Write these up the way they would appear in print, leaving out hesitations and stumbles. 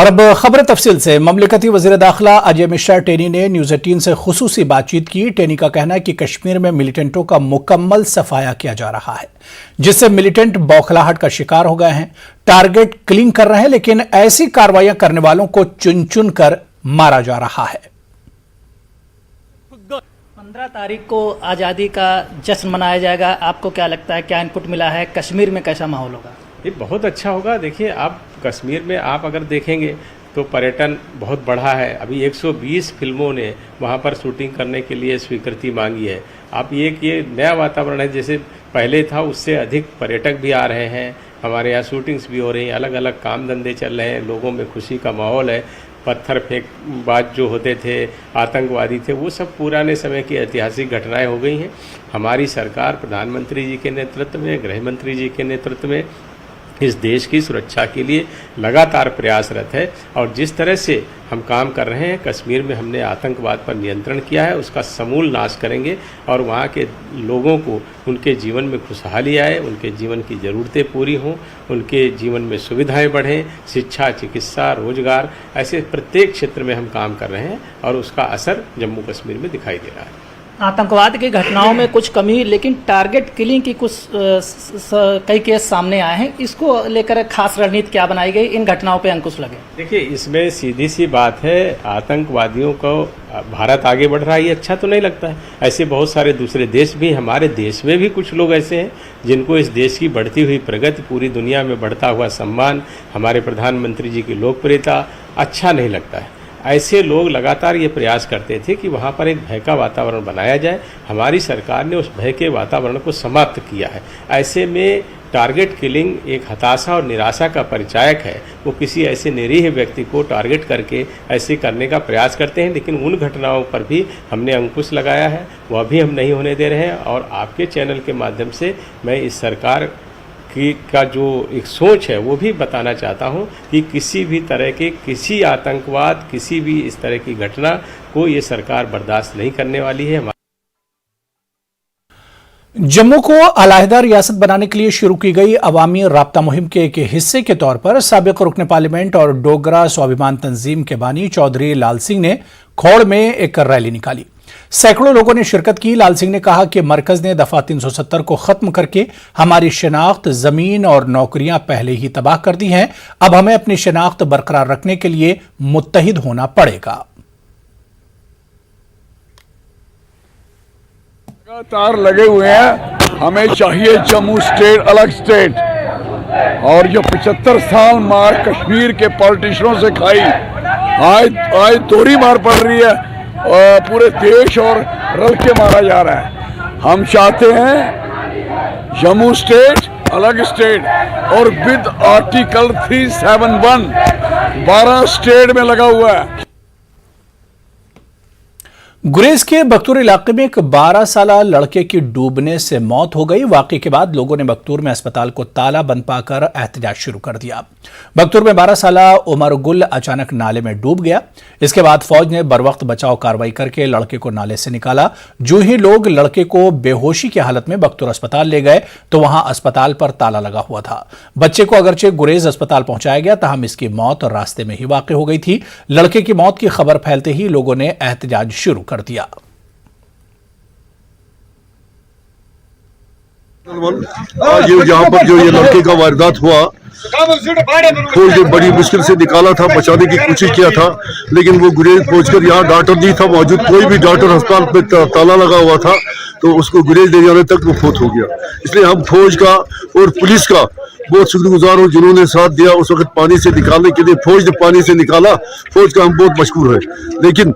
और अब खबर तफसील से। ममलिकती वज़ीर दाखिला अजय मिश्रा टेनी ने न्यूज़ 18 से खुसूसी बातचीत की। टेनी का कहना है कि कश्मीर में मिलिटेंटों का मुकम्मल सफाया किया जा रहा है, जिससे मिलिटेंट बौखलाहट का शिकार हो गए हैं, टारगेट किलिंग कर रहे हैं, लेकिन ऐसी कार्रवाइयां करने वालों को चुन चुन कर मारा जा रहा है। 15 तारीख को आज़ादी का जश्न मनाया जाएगा। आपको क्या लगता है, क्या इनपुट मिला है? कश्मीर में कैसा माहौल होगा? ये बहुत अच्छा होगा। देखिए, आप कश्मीर में आप अगर देखेंगे तो पर्यटन बहुत बढ़ा है। अभी 120 फिल्मों ने वहाँ पर शूटिंग करने के लिए स्वीकृति मांगी है। आप ये नया वातावरण है, जैसे पहले था उससे अधिक पर्यटक भी आ रहे हैं, हमारे यहाँ शूटिंग्स भी हो रही हैं, अलग अलग काम धंधे चल रहे हैं, लोगों में खुशी का माहौल है। पत्थर फेंकबाज जो होते थे, आतंकवादी थे, वो सब पुराने समय की ऐतिहासिक घटनाएं हो गई हैं। हमारी सरकार प्रधानमंत्री जी के नेतृत्व में, गृह मंत्री जी के नेतृत्व में इस देश की सुरक्षा के लिए लगातार प्रयासरत है। और जिस तरह से हम काम कर रहे हैं, कश्मीर में हमने आतंकवाद पर नियंत्रण किया है, उसका समूल नाश करेंगे और वहाँ के लोगों को उनके जीवन में खुशहाली आए, उनके जीवन की ज़रूरतें पूरी हों, उनके जीवन में सुविधाएं बढ़ें, शिक्षा, चिकित्सा, रोजगार, ऐसे प्रत्येक क्षेत्र में हम काम कर रहे हैं और उसका असर जम्मू कश्मीर में दिखाई दे रहा है। आतंकवाद की घटनाओं में कुछ कमी, लेकिन टारगेट किलिंग की कुछ कई केस सामने आए हैं। इसको लेकर खास रणनीति क्या बनाई गई, इन घटनाओं पे अंकुश लगे? देखिए, इसमें सीधी सी बात है, आतंकवादियों को भारत आगे बढ़ रहा है ये अच्छा तो नहीं लगता है। ऐसे बहुत सारे दूसरे देश भी, हमारे देश में भी कुछ लोग ऐसे हैं जिनको इस देश की बढ़ती हुई प्रगति, पूरी दुनिया में बढ़ता हुआ सम्मान, हमारे प्रधानमंत्री जी की लोकप्रियता अच्छा नहीं लगता है। ऐसे लोग लगातार ये प्रयास करते थे कि वहाँ पर एक भय का वातावरण बनाया जाए। हमारी सरकार ने उस भय के वातावरण को समाप्त किया है। ऐसे में टारगेट किलिंग एक हताशा और निराशा का परिचायक है। वो किसी ऐसे निरीह व्यक्ति को टारगेट करके ऐसे करने का प्रयास करते हैं, लेकिन उन घटनाओं पर भी हमने अंकुश लगाया है, वह भी हम नहीं होने दे रहे हैं। और आपके चैनल के माध्यम से मैं इस सरकार का जो एक सोच है वो भी बताना चाहता हूं कि किसी भी तरह के किसी आतंकवाद, किसी भी इस तरह की घटना को ये सरकार बर्दाश्त नहीं करने वाली है। जम्मू को अलहदा रियासत बनाने के लिए शुरू की गई अवामी राब्ता मुहिम के एक हिस्से के तौर पर साबिक रुकन पार्लियामेंट और डोगरा स्वाभिमान तंजीम के बानी चौधरी लाल सिंह ने खौड़ में एक रैली निकाली। सैकड़ों लोगों ने शिरकत की। लाल सिंह ने कहा कि मरकज ने दफा 370 को खत्म करके हमारी शनाख्त, जमीन और नौकरियां पहले ही तबाह कर दी हैं। अब हमें अपनी शनाख्त बरकरार रखने के लिए मुत्तहिद होना पड़ेगा। लगातार लगे हुए हैं, हमें चाहिए जम्मू स्टेट अलग स्टेट। और जो 75 साल मार कश्मीर के पॉलिटिशियनों से खाई, आज दोहरी मार पड़ रही है और पूरे देश और रल के मारा जा रहा है। हम चाहते हैं जम्मू स्टेट अलग स्टेट और विद आर्टिकल 371 12 स्टेट में लगा हुआ है। गुरेज के बख्तूर इलाके में एक 12 साल लड़के की डूबने से मौत हो गई। वाकये के बाद लोगों ने बख्तूर में अस्पताल को ताला बंद पाकर एहतजाज शुरू कर दिया। बख्तूर में 12 साल उमर गुल अचानक नाले में डूब गया। इसके बाद फौज ने बरवक्त बचाव कार्रवाई करके लड़के को नाले से निकाला। जो ही लोग लड़के को बेहोशी की हालत में बख्तूर अस्पताल ले गए तो वहां अस्पताल पर ताला लगा हुआ था। बच्चे को अगरचे गुरेज अस्पताल पहुंचाया गया, तहम इसकी मौत रास्ते में ही वाकई हो गई थी। लड़के की मौत की खबर फैलते ही लोगों ने एहतजाज शुरू कर दिया। आज यहाँ पर जो ये लड़के का वारदात हुआ, फौज ने बड़ी मुश्किल से निकाला था, बचाने की कोशिश किया था, लेकिन वो गुरेज पहुंचकर यहाँ डॉक्टर नहीं था मौजूद, कोई भी डॉक्टर अस्पताल पे ताला लगा हुआ था, तो उसको गुरेज ले जाने तक वो फौत हो गया। इसलिए हम फौज का और पुलिस का बहुत शुक्रगुजार हूँ जिन्होंने साथ दिया उस वक्त पानी से निकालने के लिए। फौज ने पानी से निकाला, फौज का हम बहुत मशकूर है। लेकिन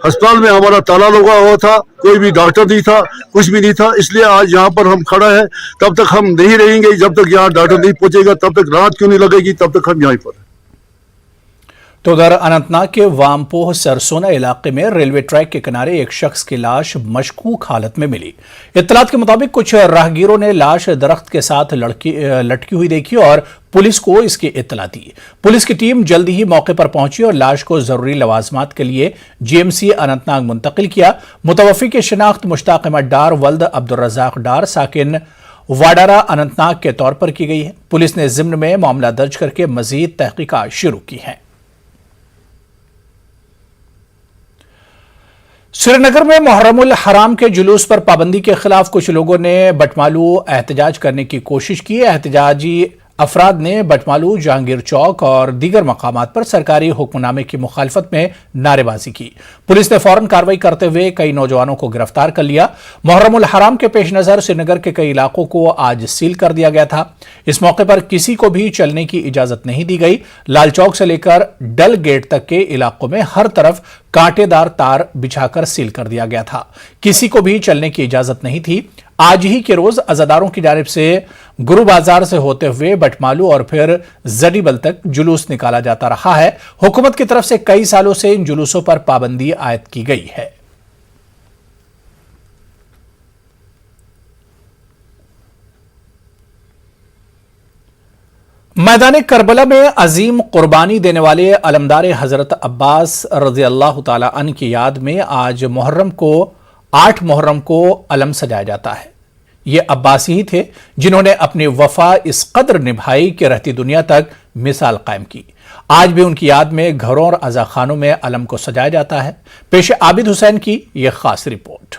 अस्पताल में हमारा ताला लगा हुआ था, कोई भी डॉक्टर नहीं था, कुछ भी नहीं था। इसलिए आज यहाँ पर हम खड़ा है। तब तक हम नहीं रहेंगे जब तक यहाँ डॉक्टर नहीं पहुंचेगा, तब तक राहत क्यों नहीं लगेगी, तब तक हम यहाँ पर। तो उधर अनंतनाग के वामपोह सरसोना इलाके में रेलवे ट्रैक के किनारे एक शख्स की लाश मशकूक हालत में मिली। इत्तलात के मुताबिक कुछ राहगीरों ने लाश दरख्त के साथ लटकी हुई देखी और पुलिस को इसकी इत्तला दी। पुलिस की टीम जल्दी ही मौके पर पहुंची और लाश को जरूरी लवाजमात के लिए जीएमसी अनंतनाग मुंतकिल किया। मुतवफ़ी की शिनाख्त मुश्ताक अहमद डार वल्द अब्दुल रज़ाक डार साकिन वाडारा अनंतनाग के तौर पर की गई है। पुलिस ने ज़िम्न में मामला दर्ज करके मजीद तहकीकात शुरू की हैं। श्रीनगर में मुहर्रमुल हराम के जुलूस पर पाबंदी के खिलाफ कुछ लोगों ने बटमालू एहतजाज करने की कोशिश की। एहतजाजी अफराद ने बटमालू, जहांगीर चौक और दीगर मकामात पर सरकारी हुक्मनामे की मुखालफत में नारेबाजी की। पुलिस ने फौरन कार्रवाई करते हुए कई नौजवानों को गिरफ्तार कर लिया। मुहर्रमुल हराम के पेश नजर श्रीनगर के कई इलाकों को आज सील कर दिया गया था। इस मौके पर किसी को भी चलने की इजाजत नहीं दी गई। लाल चौक से लेकर डल गेट तक के इलाकों में हर तरफ कांटेदार तार बिछाकर सील कर दिया गया था। किसी को भी चलने की इजाजत नहीं थी। आज ही के रोज अजादारों की जानिब से गुरु बाजार से होते हुए बटमालू और फिर जडीबल तक जुलूस निकाला जाता रहा है। हुकूमत की तरफ से कई सालों से इन जुलूसों पर पाबंदी आयद की गई है। मैदान करबला में अजीम कुर्बानी देने वाले अलमदार हजरत अब्बास रज़ी अल्लाह तआला अन्हु की याद में आज 8 मुहर्रम को अलम सजाया जाता है। ये अब्बासी ही थे जिन्होंने अपनी वफा इस कदर निभाई कि रहती दुनिया तक मिसाल कायम की। आज भी उनकी याद में घरों और अज़ाखानों में अलम को सजाया जाता है। पेश आबिद हुसैन की यह खास रिपोर्ट।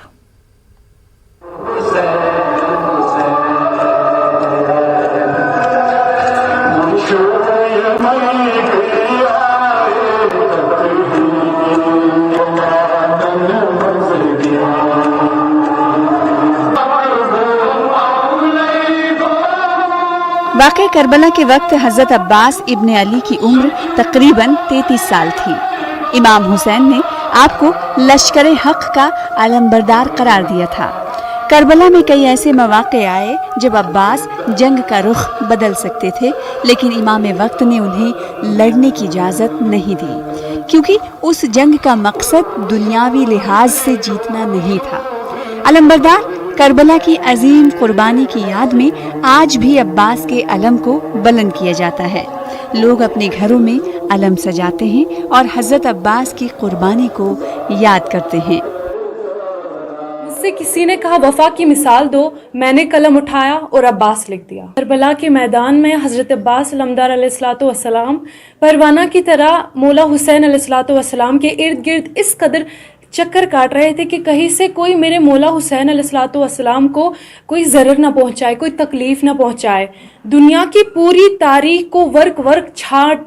वाक़ई करबला के वक्त हजरत अब्बास इब्न अली की उम्र तकरीबन 33 साल थी। इमाम हुसैन ने आपको लश्कर हक का अलमबरदार करार दिया था। करबला में कई ऐसे मौक़े आए जब अब्बास जंग का रुख बदल सकते थे, लेकिन इमाम वक्त ने उन्हें लड़ने की इजाज़त नहीं दी, क्योंकि उस जंग का मकसद दुनियावी लिहाज से जीतना नहीं था। अलमबरदार करबला की अजीम कुर्बानी की याद में आज भी अब्बास के अलम को बुलंद किया जाता है। लोग अपने घरों में अलम सजाते हैं और हजरत अब्बास की कुर्बानी को याद करते हैं। मुझसे किसी ने कहा वफा की मिसाल दो, मैंने कलम उठाया और अब्बास लिख दिया। करबला के मैदान में हजरत अब्बास अलमदार अलैहिस्सलातु वस्सलाम परवाना की तरह मौला हुसैन अलैहिस्सलातु वस्सलाम के इर्द गिर्द इस कदर चक्कर काट रहे थे कि कहीं से कोई मेरे मौला हुसैन अलैहिस्सलातु वस्सलाम को कोई ज़रर ना पहुंचाए, कोई तकलीफ ना पहुंचाए। दुनिया की पूरी तारीख को वर्क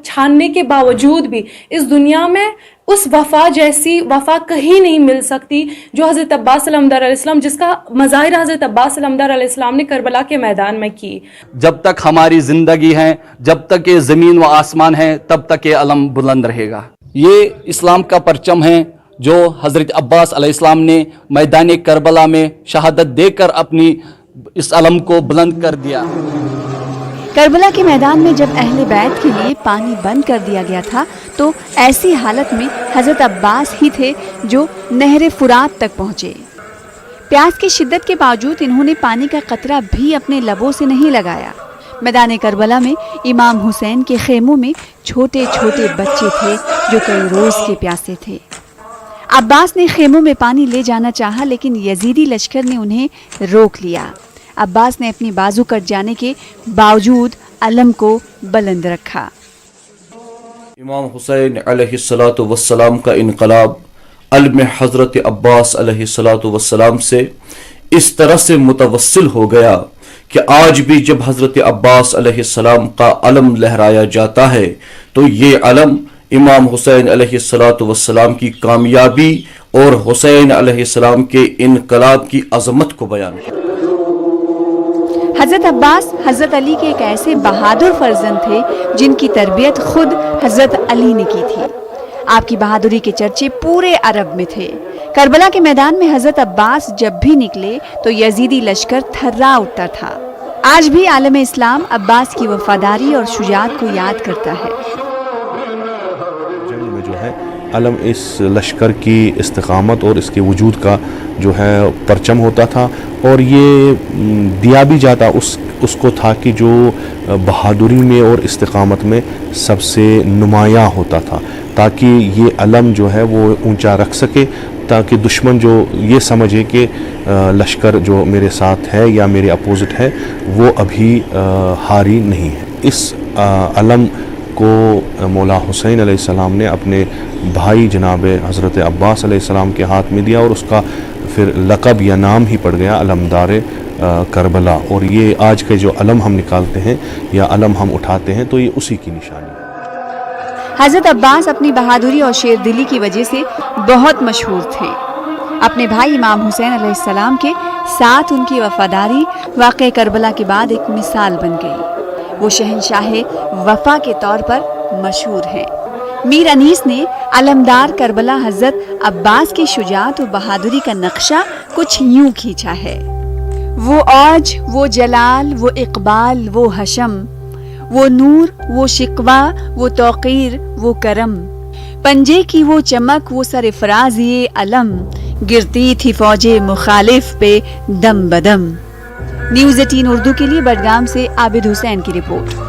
छानने के बावजूद भी इस दुनिया में उस वफा जैसी वफा कहीं नहीं मिल सकती जो हज़रत अब्बास अलमदार अलैहिस्सलाम, जिसका मज़ाहिर हज़रत अब्बास अलमदार अलैहिस्सलाम ने करबला के मैदान में की। जब तक हमारी ज़िंदगी है, जब तक ये ज़मीन व आसमान है, तब तक ये अलम बुलंद रहेगा। ये इस्लाम का परचम है जो हज़रत अब्बास अलैहिस्सलाम ने मैदान करबला में शहादत देकर अपनी इस अलम को बुलंद कर दिया। करबला के मैदान में जब अहले बैत के लिए पानी बंद कर दिया गया था, तो ऐसी हालत में हज़रत अब्बास ही थे जो नहर फुरात तक पहुँचे। प्यास की शिद्दत के बावजूद इन्होंने पानी का कतरा भी अपने लबों से नहीं लगाया। मैदान करबला में इमाम हुसैन के खेमों में छोटे छोटे बच्चे थे जो कई रोज़ के प्यासे थे। अब्बास ने खेमों में पानी ले जाना चाहा, लेकिन यजीदी लश्कर ने उन्हें रोक लिया। अब्बास ने अपनी बाजू कट जाने के बावजूद अलम को बुलंद रखा। इमाम हुसैन अलैहिस्सलातु वस्सलाम का इनकलाब अलम हज़रत अब्बास अलैहिस्सलातु वस्सलाम से इस तरह से मुतवस्सिल हो गया कि आज भी जब हज़रत अब्बास अलैहिस्सलाम का अलम लहराया जाता है तो ये अलम इमाम हुसैन अलैहिस्सलातु वस्सलाम की कामयाबी और हुसैन अलैहिस्सलाम के इनकलाब की अजमत को बयान करता है। हज़रत अब्बास हज़रत अली के एक ऐसे बहादुर फर्जंद थे जिनकी तरबियत खुद हज़रत अली ने की थी। आपकी बहादुरी के चर्चे पूरे अरब में थे। करबला के मैदान में हज़रत अब्बास जब भी निकले तो यजीदी लश्कर थर्रा उठता था। आज भी आलम इस्लाम अब्बास की वफादारी और शुजाअत को याद करता है। जंग में जो है अलम इस लश्कर की इस्तिकामत और इसके वजूद का जो है परचम होता था, और ये दिया भी जाता उसको था कि जो बहादुरी में और इस्तिकामत में सबसे नुमायाँ होता था, ताकि ये अलम जो है वो ऊंचा रख सके, ताकि दुश्मन जो ये समझे कि लश्कर जो मेरे साथ है या मेरे अपोजिट है वो अभी हारी नहीं है। इस अलम को मौला हुसैन अलैहिस्सलाम ने अपने भाई जनाब हज़रत अब्बास अलैहिस्सलाम के हाथ में दिया और उसका फिर लक़ब या नाम ही पड़ गया अलमदार करबला। और ये आज के जो अलम हम निकालते हैं या अलम हम उठाते हैं तो ये उसी की निशानी है। हज़रत अब्बास अपनी बहादुरी और शेरदिली की वजह से बहुत मशहूर थे। अपने भाई इमाम हुसैन अलैहिस्सलाम के साथ उनकी वफादारी वाक़े करबला के बाद एक मिसाल बन गई। वो शहंशाह वफा के तौर पर मशहूर हैं। मीर अनीस ने अलमदार करबला हज़रत अब्बास की शुजाअत और बहादुरी का नक्शा कुछ यूं खींचा है। वो औज, वो जलाल, वो इकबाल, वो हशम, वो नूर, वो शिकवा, वो तौक़ीर, वो करम, पंजे की वो चमक, वो सरफराज ये अलम, गिरती थी फौजे मुखालिफ पे दम बदम। न्यूज़ 18 उर्दू के लिए बडगाम से आबिद हुसैन की रिपोर्ट।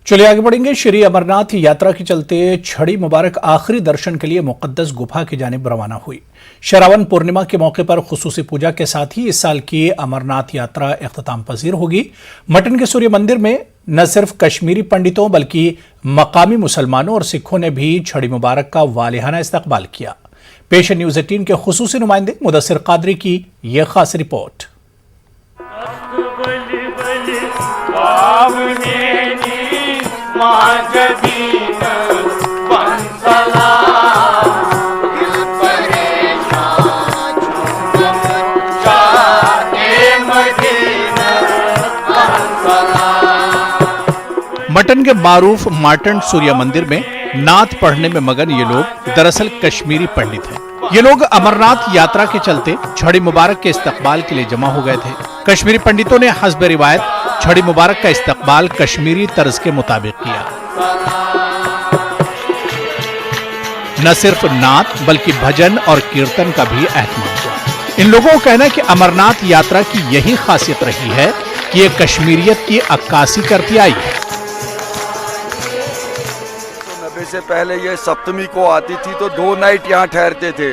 चलिए आगे बढ़ेंगे। श्री अमरनाथ यात्रा के चलते छड़ी मुबारक आखिरी दर्शन के लिए मुक़द्दस गुफा की जानिब रवाना हुई। श्रावण पूर्णिमा के मौके पर खुसूसी पूजा के साथ ही इस साल की अमरनाथ यात्रा इख्तिताम पजीर होगी। मटन के सूर्य मंदिर में न सिर्फ कश्मीरी पंडितों बल्कि मकामी मुसलमानों और सिखों ने भी छड़ी मुबारक का वालिहाना इस्तकबाल किया। पेश न्यूज़ 18 के खुसूसी नुमाइंदे मुदस्सिर कादरी की यह खास रिपोर्ट। मटन के मारूफ मार्टन सूर्य मंदिर में नात पढ़ने में मगन ये लोग दरअसल कश्मीरी पंडित हैं। ये लोग अमरनाथ यात्रा के चलते छड़ी मुबारक के इस्तकबाल के लिए जमा हो गए थे। कश्मीरी पंडितों ने हस्ब रिवायत छड़ी मुबारक का इस्तकबाल कश्मीरी तर्ज के मुताबिक किया। न सिर्फ नात बल्कि भजन और कीर्तन का भी एहतमाम हुआ। इन लोगों का कहना है कि अमरनाथ यात्रा की यही खासियत रही है कि ये कश्मीरियत की अक्कासी करती आई है। से पहले ये सप्तमी को आती थी तो 2 नाइट यहाँ ठहरते थे,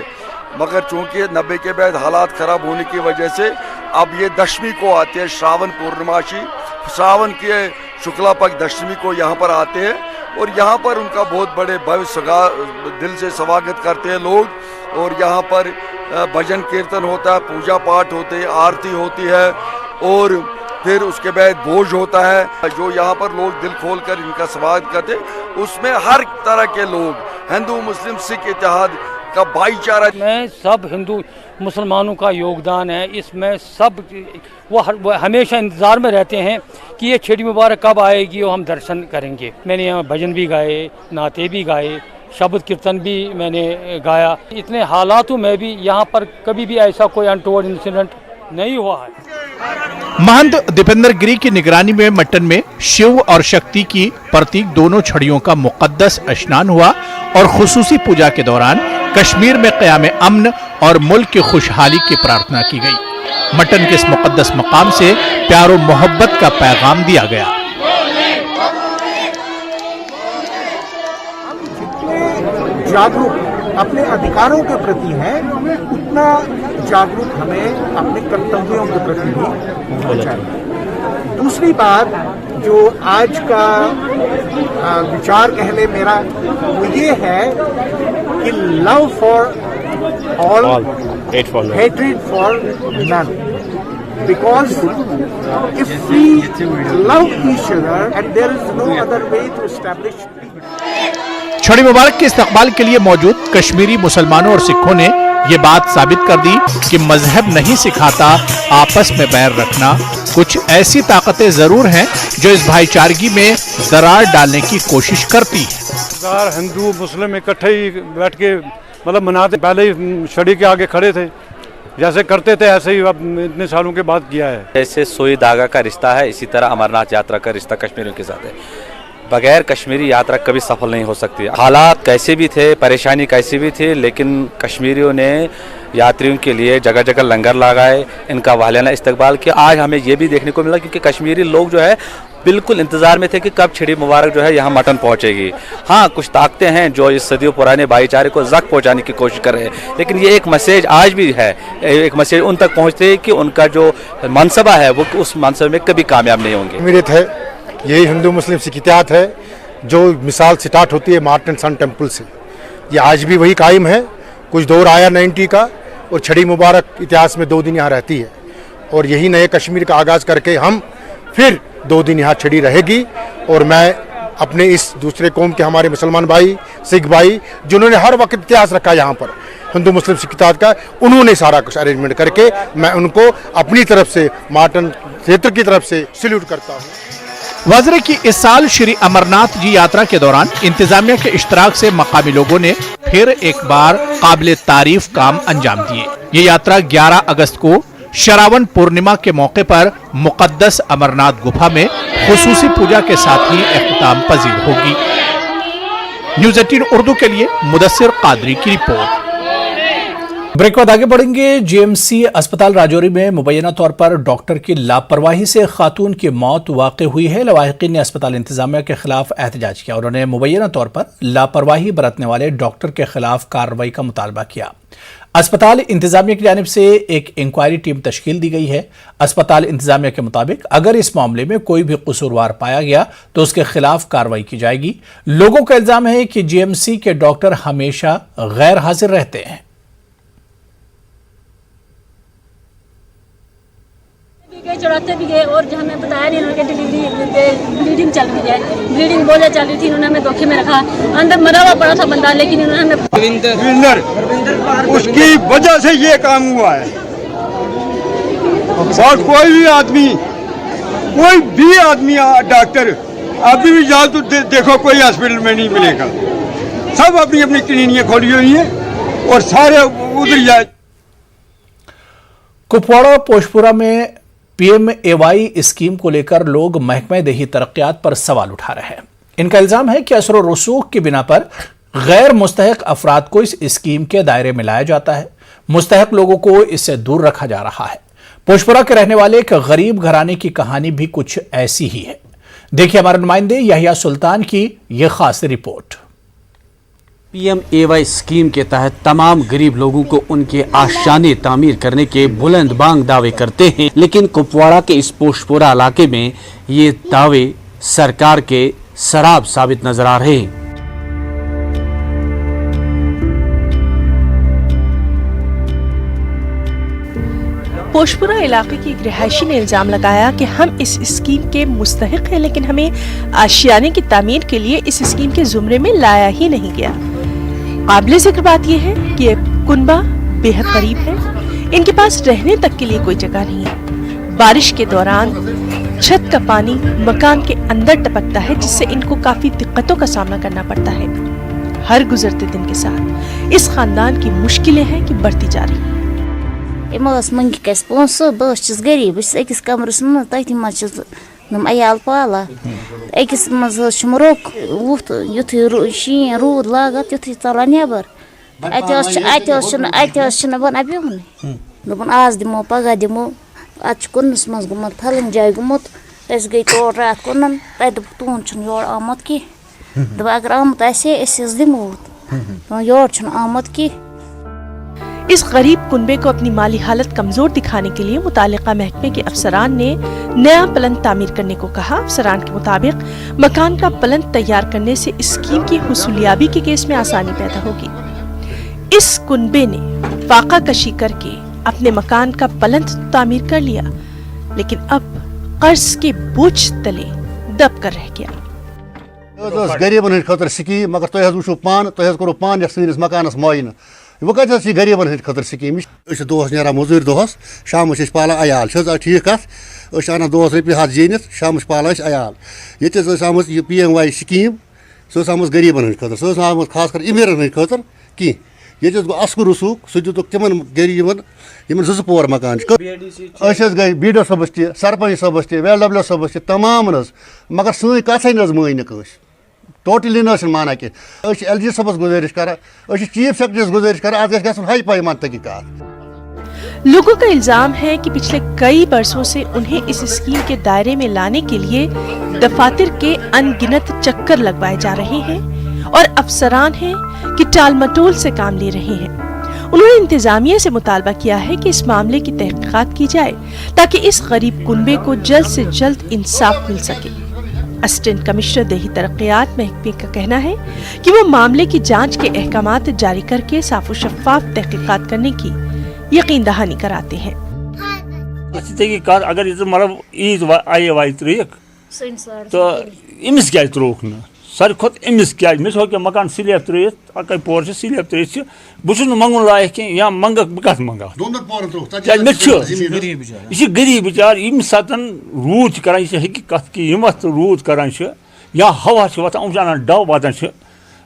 मगर चूंकि 90 के बाद हालात खराब होने की वजह से अब ये दशमी को आते हैं। श्रावण पूर्णमासी, श्रावण के शुक्ला पक्ष दशमी को यहाँ पर आते हैं और यहाँ पर उनका बहुत बड़े भव्य दिल से स्वागत करते हैं लोग। और यहाँ पर भजन कीर्तन होता है, पूजा पाठ होते हैं, आरती होती है और फिर उसके बाद भोज होता है। जो यहाँ पर लोग दिल खोल कर इनका स्वागत करते, उसमें हर तरह के लोग, हिंदू मुस्लिम सिख इत्तेहाद का भाईचारा में सब हिंदू मुसलमानों का योगदान है। इसमें सब वो हमेशा इंतज़ार में रहते हैं कि ये छड़ी मुबारक कब आएगी और हम दर्शन करेंगे। मैंने यहाँ भजन भी गाए, नाते भी गाए, शब्द कीर्तन भी मैंने गाया। इतने हालातों में भी यहाँ पर कभी भी ऐसा कोई अनटोवर्ड इंसिडेंट नहीं हुआ है। महंत दीपेंद्र गिरी की निगरानी में मटन में शिव और शक्ति की प्रतीक दोनों छड़ियों का मुकद्दस स्नान हुआ और खुसूसी पूजा के दौरान कश्मीर में क़याम अमन और मुल्क की खुशहाली की प्रार्थना की गई। मटन के इस मुकद्दस मकाम से प्यार और मोहब्बत का पैगाम दिया गया। जागरूक अपने अधिकारों के प्रति है, उतना जागरूक हमें अपने कर्तव्यों के प्रति भी होना चाहिए। दूसरी बात जो आज का विचार कहले मेरा वो ये है कि love for all, hatred for none, because if we love each other and there is no other way to establish. Chhari Mubarak के इस्तकबाल के लिए मौजूद कश्मीरी मुसलमानों और सिखों ने ये बात साबित कर दी कि मजहब नहीं सिखाता आपस में बैर रखना। कुछ ऐसी ताकतें जरूर हैं जो इस भाईचारगी में दरार डालने की कोशिश करती है। हिंदू मुस्लिम इकट्ठे ही बैठ के मतलब मनाते, पहले ही छड़ी के आगे खड़े थे, जैसे करते थे ऐसे ही अब इतने सालों के बाद किया है। जैसे सुई धागा का रिश्ता है, इसी तरह अमरनाथ यात्रा का रिश्ता कश्मीरियों के साथ है। बगैर कश्मीरी यात्रा कभी सफल नहीं हो सकती। हालात कैसे भी थे, परेशानी कैसी भी थी, लेकिन कश्मीरियों ने यात्रियों के लिए जगह जगह लंगर लगाए, इनका वालियाना इस्तकबाल किया। आज हमें ये भी देखने को मिला क्योंकि कश्मीरी लोग जो है बिल्कुल इंतजार में थे कि कब छड़ी मुबारक जो है यहाँ मटन पहुँचेगी। हाँ, कुछ ताकतें हैं जो इस सदियों पुराने भाईचारे को जख्म पहुँचाने की कोशिश कर रहे हैं, लेकिन ये एक मैसेज आज भी है, एक मैसेज उन तक पहुँचते है कि उनका जो मनसबा है वो उस मनसबे में कभी कामयाब नहीं होंगे। यही हिंदू मुस्लिम सिख इतिहाद है जो मिसाल स्टार्ट होती है मार्ट एंड सन टेम्पल से। ये आज भी वही कायम है। कुछ दौर आया 90 का और छड़ी मुबारक इतिहास में 2 दिन यहाँ रहती है और यही नए कश्मीर का आगाज़ करके हम फिर 2 दिन यहाँ छड़ी रहेगी। और मैं अपने इस दूसरे कौम के हमारे मुसलमान भाई सिख भाई जिन्होंने हर वक्त इतिहास रखा यहाँ पर हिंदू मुस्लिम सिख इतिहाद का, उन्होंने सारा कुछ अरेंजमेंट करके मैं उनको अपनी तरफ से मार्टन क्षेत्र की तरफ से सैल्यूट करता हूँ। वज़रे की इस साल श्री अमरनाथ जी यात्रा के दौरान इंतजामिया के इश्तराक से मकामी लोगों ने फिर एक बार काबिल तारीफ काम अंजाम दिए। ये यात्रा 11 अगस्त को श्रावण पूर्णिमा के मौके पर मुकद्दस अमरनाथ गुफा में खुसूसी पूजा के साथ ही इख्तिताम पजीर होगी। न्यूज़ 18 उर्दू के लिए मुदस्सिर कादरी की रिपोर्ट। ब्रेक के बाद आगे बढ़ेंगे। जीएमसी अस्पताल राजौरी में मुबैना तौर पर डॉक्टर की लापरवाही से खातून की मौत वाक़ हुई है। लवाहिकीन ने अस्पताल इंतजामिया के खिलाफ एहतजाज किया। उन्होंने मुबैना तौर पर लापरवाही बरतने वाले डॉक्टर के खिलाफ कार्रवाई का मुतालबा किया। अस्पताल इंतजामिया की जानिब से एक इंक्वायरी टीम तश्कील दी गई है। अस्पताल इंतजामिया के मुताबिक अगर इस मामले में कोई भी कसूरवार पाया गया तो उसके खिलाफ कार्रवाई की जाएगी। लोगों का इल्जाम है कि जीएमसी के डॉक्टर हमेशा गैर हाजिर रहते हैं। चढ़ाते भी गए और जो हमें बताया नहीं उन्होंने ब्लीडिंग चल रही है, ब्लीडिंग बहुत ज़्यादा चल रही थी। उन्होंने हमें धोखे में रखा, अंदर मरा हुआ पड़ा था बंदा, लेकिन उन्होंने हमें उसकी वजह से ये काम हुआ है। और कोई भी आदमी डॉक्टर अभी भी जाओ तो देखो कोई हॉस्पिटल में नहीं मिलेगा। सब अपनी अपनी क्लिनिकें खोली हुई हैं और सारे उधर जाए। कुपवाड़ा पोशपुरा में PMAY स्कीम को लेकर लोग महकमा देही तरक्यात पर सवाल उठा रहे हैं। इनका इल्जाम है कि असर और रसूख की बिना पर गैर मुस्तहक अफराद को इस स्कीम के दायरे में लाया जाता है। मुस्तहक लोगों को इससे दूर रखा जा रहा है। पोशपुरा के रहने वाले एक गरीब घराने की कहानी भी कुछ ऐसी ही है। देखिए हमारे नुमाइंदे यहिया सुल्तान की यह खास रिपोर्ट। PMAY स्कीम के तहत तमाम गरीब लोगों को उनके आशाने तामीर करने के बुलंद बांग दावे करते हैं, लेकिन कुपवाड़ा के इस पोशपुरा इलाके में ये दावे सरकार के शराब साबित नजर आ रहे हैं। पोशपुरा इलाके की एक रिहायशी ने इल्जाम लगाया कि हम इस स्कीम के मुस्तहिक हैं, लेकिन हमें आशियाने की तामीर के लिए इस स्कीम के जुमरे में लाया ही नहीं गया। काबिल जिक्र बात यह है कि ये कुनबा बेहद गरीब है। इनके पास रहने तक के लिए कोई जगह नहीं है। बारिश के दौरान छत का पानी मकान के अंदर टपकता है, जिससे इनको काफी दिक्कतों का सामना करना पड़ता है। हर गुजरते दिन के साथ इस खानदान की मुश्किलें हैं कि बढ़ती जा रही है। गरीब अकिस कमरस नम अयाल पाला अकिस मज रोक वुत युथ शीन रूद लागत युथ चलान नबर बन अबन दोपन आज दिमो पगह दिमो आज कुनस मज गुमत फलन जाय गुमत अस गई तोर रात कुनन तुन योर आमद की दप अगर आमद दिमो योर आमद की। इस गरीब कुनबे को अपनी माली हालत कमजोर दिखाने के लिए मुतालिका महकमे के अफसरान ने नया पलंग तामीर करने को कहा। अफसरान के मुताबिक मकान का पलंग तैयार करने से स्कीम की हुसूलियाबी के केस में आसानी पैदा होगी। इस कुनबे ने फाका कशी करके अपने मकान का पलंग तामीर कर लिया, लेकिन अब कर्ज के बोझ तले दब कर रह गया। गरीबन खतर स्कीम मगर तुह वो पान करो पान सैनिस मकानस मुआयन वो कत गरीबन हंद खतर स्कीम दोस ना मजूर दोहस शाम पाला अयाल ठीक कत अना दोस रपी हथ जीनित शाम पाला अयाल ये आम PMAY स्कीम सह आम गरीबन हंद खतर सह आम खास कर अमीरन हंद खतर कह ये गो अस्कर रसूख सह दितुक तिमन गरीबन यमन 2 पोर मकान गई BDO सबस तह सरपंच सबस तह WLW सबस तह तमाम मगर सही कथ मान टोटली माना कह LG सबस गुजारिश कर चीफ सेक्रेटरीस गुजारिश कर आज गई हाई पैमान तहकीकात। लोगों का इल्जाम है कि पिछले कई बरसों से उन्हें इस स्कीम के दायरे में लाने के लिए दफातर के अनगिनत चक्कर लगवाए जा रहे हैं और अफसरान हैं कि टालमटोल से काम ले रहे हैं। उन्होंने इंतजामिया से मुतालबा किया है कि इस मामले की तहकीकात की जाए ताकि इस गरीब कुनबे को जल्द से जल्द इंसाफ मिल सके। असिस्टेंट कमिश्नर देही तरक्कियात महकमे का कहना है कि वो मामले की जांच के अहकामात जारी करके साफ और शफाफ तहकीकात करने की यकीन दहानी कराते हैं। अगर मतलब ईद आई वाई त्रेक तो अमिस क्या त्रोक न सारे खुद अमिस क्या मे मकान स्लेब त्रित अक पोर स्लेब त्रित बहुत मंगुन लायक कह या मंग बह कत मंगा यह गरीब बिचार यम सात रूद कर हकीकत कि यम रूद कर या हवा वतान अनान डव वातान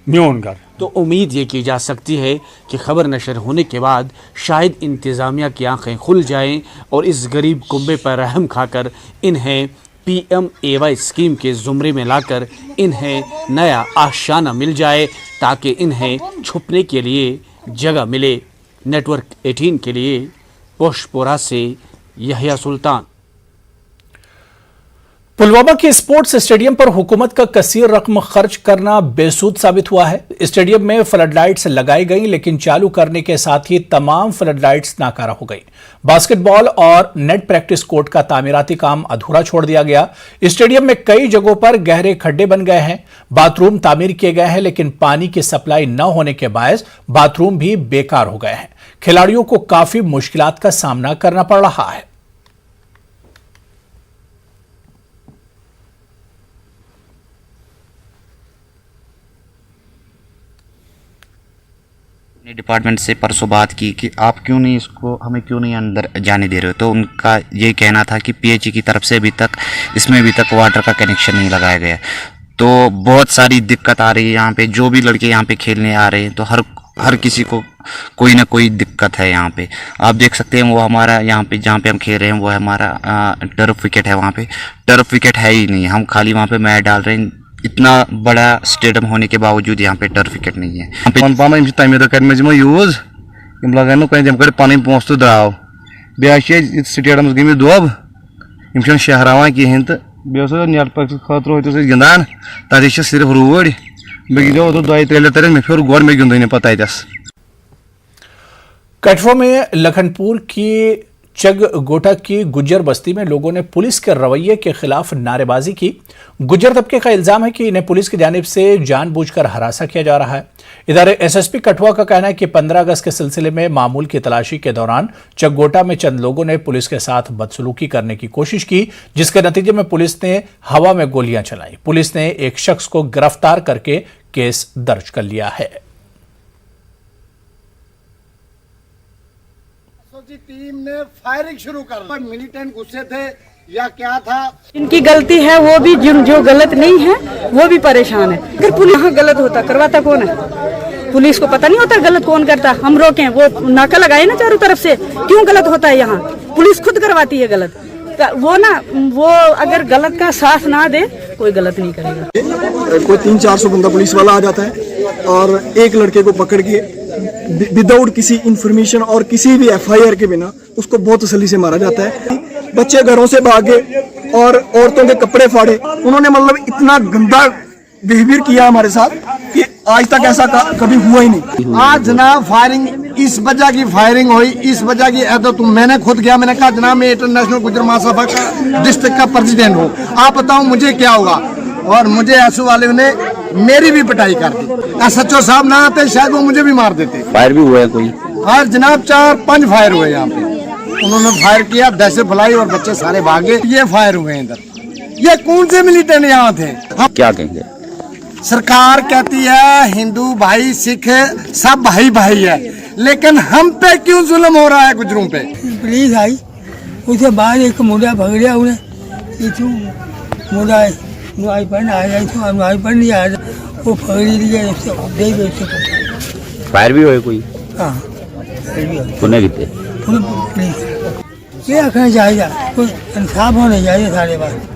म्योन घर। तो उम्मीद ये की जा सकती है कि खबर नशर होने के बाद शायद इंतज़ामिया की आंखें खुल जाएं और इस गरीब कुंबे पर रहम खाकर इन्हें PMAY स्कीम के ज़ुमरे में लाकर इन्हें नया आशाना मिल जाए ताकि इन्हें छुपने के लिए जगह मिले। नेटवर्क 18 के लिए पोशपोरा से यहिया सुल्तान। पुलवामा के स्पोर्ट्स स्टेडियम पर हुकूमत का कसीर रकम खर्च करना बेसूद साबित हुआ है। स्टेडियम में फ्लड लाइट्स लगाई गई लेकिन चालू करने के साथ ही तमाम फ्लड लाइट्स नाकारा हो गई। बास्केटबॉल और नेट प्रैक्टिस कोर्ट का तामीराती काम अधूरा छोड़ दिया गया। स्टेडियम में कई जगहों पर गहरे खड्डे बन गए हैं। बाथरूम तामीर किए गए हैं लेकिन पानी की सप्लाई न होने के बायस बाथरूम भी बेकार हो गए हैं। खिलाड़ियों को काफी मुश्किलात का सामना करना पड़ रहा है। डिपार्टमेंट से परसों बात की कि आप क्यों नहीं इसको हमें क्यों नहीं अंदर जाने दे रहे हो, तो उनका ये कहना था कि PHE की तरफ से इसमें अभी तक वाटर का कनेक्शन नहीं लगाया गया। तो बहुत सारी दिक्कत आ रही है यहाँ पे। जो भी लड़के यहाँ पे खेलने आ रहे हैं तो हर किसी को कोई ना कोई दिक्कत है यहाँ पे। आप देख सकते हैं वो हमारा यहाँ पे जहाँ पे हम खेल रहे हैं वो हमारा टर्फ विकेट है। वहाँ पे टर्फ विकेट है ही नहीं, हम खाली वहाँ पे मैच डाल रहे हैं। इतना बड़ा स्टेडियम होने के बावजूद यहाँ पे टर्फ विकेट नहीं है। तमीर कर यूज लगान कहीं पन पोस तो द्राव बे स्टेडियम गई दोब यम शहरावान कहें तो नेट खतर गिंदान तथ सिर्फ रूड़ बे गिंदो 2-3 लट मे फिर गोड़ मे गिंद पता कठुआ में लखनपुर की चगगोटा की गुज्जर बस्ती में लोगों ने पुलिस के रवैये के खिलाफ नारेबाजी की। गुज्जर तबके का इल्जाम है कि इन्हें पुलिस की जानिब से जानबूझकर हरासा किया जा रहा है। इधर SSP कठुआ का कहना है कि 15 अगस्त के सिलसिले में मामूल की तलाशी के दौरान चगगोटा में चंद लोगों ने पुलिस के साथ बदसलूकी करने की कोशिश की, जिसके नतीजे में पुलिस ने हवा में गोलियां चलाई। पुलिस ने एक शख्स को गिरफ्तार करके केस दर्ज कर लिया है। टीम ने फायरिंग शुरू कर दी। मिलिटेंट गुस्से थे या क्या था, इनकी गलती है वो भी, जो गलत नहीं है वो भी परेशान है। अगर पुलिस यहाँ गलत होता करवाता कौन है? पुलिस को पता नहीं होता गलत कौन करता। हम रोकें, वो नाका लगाए ना चारों तरफ से, क्यों गलत होता है यहाँ? पुलिस खुद करवाती है गलत। वो अगर गलत का साथ ना दे कोई गलत नहीं करेगा। कोई 300-400 बंदा पुलिस वाला आ जाता है और एक लड़के को पकड़ के विदाउट किसी इंफॉर्मेशन और किसी भी FIR के बिना उसको बहुत तसल्ली से मारा जाता है। बच्चे घरों से भागे और औरतों के कपड़े फाड़े। उन्होंने मतलब इतना गंदा बिहेवियर किया हमारे साथ कि आज तक ऐसा कभी हुआ ही नहीं। आज जनाब फायरिंग इस वजह की फायरिंग हुई, इस वजह की तो मैंने खुद गया, मैंने कहा जनाब मैं इंटरनेशनल गुज्जर महासभा का डिस्ट्रिक्ट का प्रेसिडेंट हूँ, आप बताओ मुझे क्या होगा। और मुझे ऐसू वाले ने मेरी भी पिटाई कर दी। SHO साहब ना आते शायद वो मुझे भी मार देते। फायर भी हुआ है कोई? फायर जनाब 4-5 फायर हुए यहाँ पे। उन्होंने फायर किया, दहशत फैलाई और बच्चे सारे भागे। ये फायर हुए इधर। ये कौन से मिलिटेंट यहाँ थे? हम क्या कहेंगे? सरकार कहती है हिंदू भाई सिख सब भाई भाई है, लेकिन हम पे क्यों जुल्म हो रहा है गुजरों पे? पुलिस आई, उसके बाद एक मुंडा पकड़ लिया उन्हें। मुंडा नुआई पर आया तो नुआई पर नहीं आया, वो पकड़ लिया, दे गए। फायर भी हुए कोई? हाँ पुणे कितने ये रखना चाहिए, कोई इंसाफ होना चाहिए सारे बात।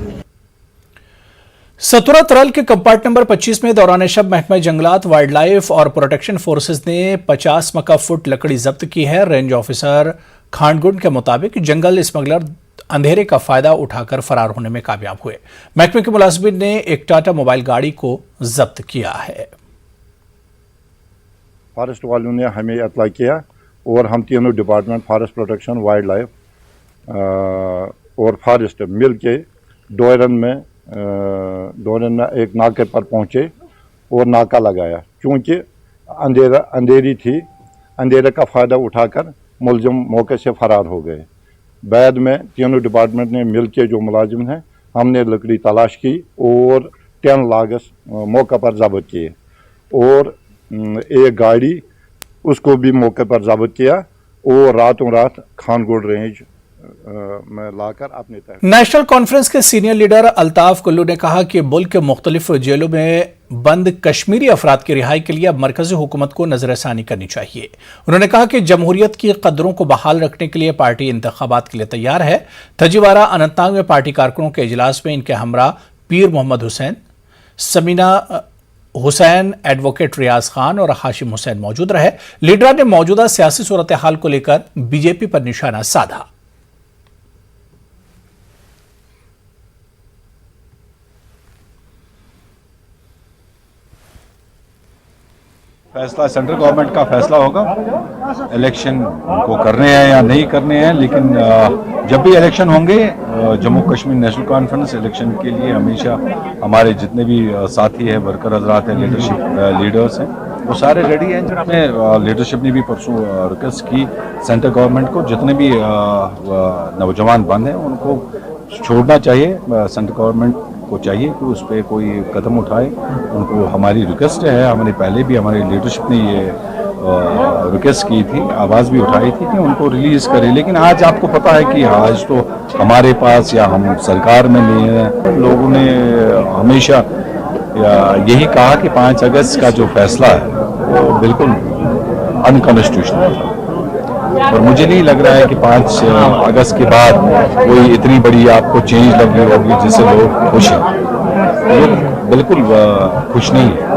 सतुरा तरल के कंपार्ट नंबर 25 में दौरान शब महकमा जंगलात, वाइल्ड लाइफ और प्रोटेक्शन फोर्सेज ने 50 मका फुट लकड़ी जब्त की है। रेंज ऑफिसर खानगुंड के मुताबिक जंगल स्मगलर अंधेरे का फायदा उठाकर फरार होने में कामयाब हुए। महकमे के मुलाजिमिन ने एक टाटा मोबाइल गाड़ी को जब्त किया है। फॉरेस्ट वालों ने हमें इत्तला किया और हम तीनों department forest protection, wild life और फॉरेस्ट मिल के डोयरन में दोनों एक नाके पर पहुंचे और नाका लगाया। चूँकि अंधेरी थी, अंधेरे का फ़ायदा उठाकर मुलजिम मौके से फ़रार हो गए। बाद में तीनों डिपार्टमेंट ने मिल के जो मुलाजिम हैं, हमने लकड़ी तलाश की और 10 लागस मौके पर ज़ब्त किए और एक गाड़ी उसको भी मौके पर ज़ब्त किया और रातों रात खानगोड रेंज में लाकर अपने तहत। नेशनल कॉन्फ्रेंस के सीनियर लीडर अल्ताफ कुल्लू ने कहा कि मुल्क के मुख्तलिफ जेलों में बंद कश्मीरी अफराद की रिहाई के लिए अब मरकजी हुकूमत को नजरसानी करनी चाहिए। उन्होंने कहा कि जमहूरियत की कदरों को बहाल रखने के लिए पार्टी इंतखाबात के लिए तैयार है। तजीवारा अनंतनाग में पार्टी कारकुनों के इजलास में इनके हमरा पीर मोहम्मद हुसैन, समीना हुसैन, एडवोकेट रियाज खान और हाशिम हुसैन मौजूद रहे। लीडर ने मौजूदा सियासी सूरत हाल को लेकर बीजेपी पर निशाना साधा। फैसला सेंट्रल गवर्नमेंट का फैसला होगा, इलेक्शन को करने हैं या नहीं करने हैं, लेकिन जब भी इलेक्शन होंगे Jammu Kashmir national conference election के लिए हमेशा हमारे जितने भी साथी हैं, वर्कर हजरात हैं, लीडर्स हैं, वो सारे रेडी हैं। जिसमें लीडरशिप ने भी परसों रिक्वेस्ट की सेंट्रल गवर्नमेंट को, जितने भी नौजवान बंद हैं उनको छोड़ना चाहिए। सेंट्रल गवर्नमेंट को चाहिए कि उस पर कोई कदम उठाए। उनको हमारी रिक्वेस्ट है, हमने पहले भी हमारी लीडरशिप ने ये रिक्वेस्ट की थी, आवाज़ भी उठाई थी कि उनको रिलीज़ करें। लेकिन आज आपको पता है कि आज तो हमारे पास या हम सरकार में नहीं है। लोगों ने हमेशा यही कहा कि 5 अगस्त का जो फैसला है वो बिल्कुल अनकॉन्स्टिट्यूशनल था और मुझे नहीं लग रहा है कि 5 अगस्त के बाद कोई इतनी बड़ी आपको चेंज लग रही होगी जिससे लोग खुश हैं। लोग बिल्कुल खुश नहीं है।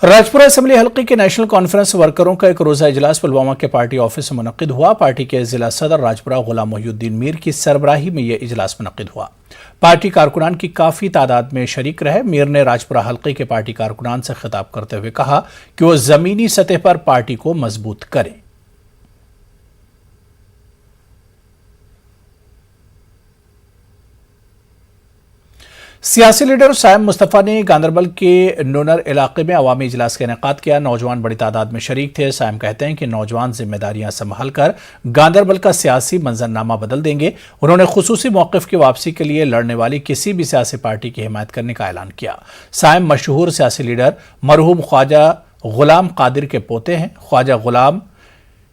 राजपुरा असेंबली हल्के के नेशनल कॉन्फ्रेंस वर्करों का एक रोजा इजलास पुलवामा के पार्टी ऑफिस में मुनक्किद हुआ। पार्टी के जिला सदर राजपुरा गुलाम मोहिउद्दीन मीर की सरबराही में यह इजलास मुनक्किद हुआ। पार्टी कारकुनान की काफी तादाद में शरीक रहे। मीर ने राजपुरा हल्के के पार्टी कारकुनान से खिताब करते हुए कहा कि वो जमीनी सतह पर पार्टी को मजबूत करें। सियासी लीडर साइम मुस्तफा ने गांदरबल के नूनर इलाके में अवामी इजलास का इनेकाद किया। नौजवान बड़ी तादाद में शरीक थे। साइम कहते हैं कि नौजवान जिम्मेदारियां संभाल कर गांदरबल का सियासी मंजरनामा बदल देंगे। उन्होंने खुसूसी मौक़िफ़ की वापसी के लिए लड़ने वाली किसी भी सियासी पार्टी की हिमायत करने का ऐलान किया। साइम मशहूर सियासी लीडर मरहूम ख्वाजा गुलाम कादिर के पोते हैं। ख्वाजा गुलाम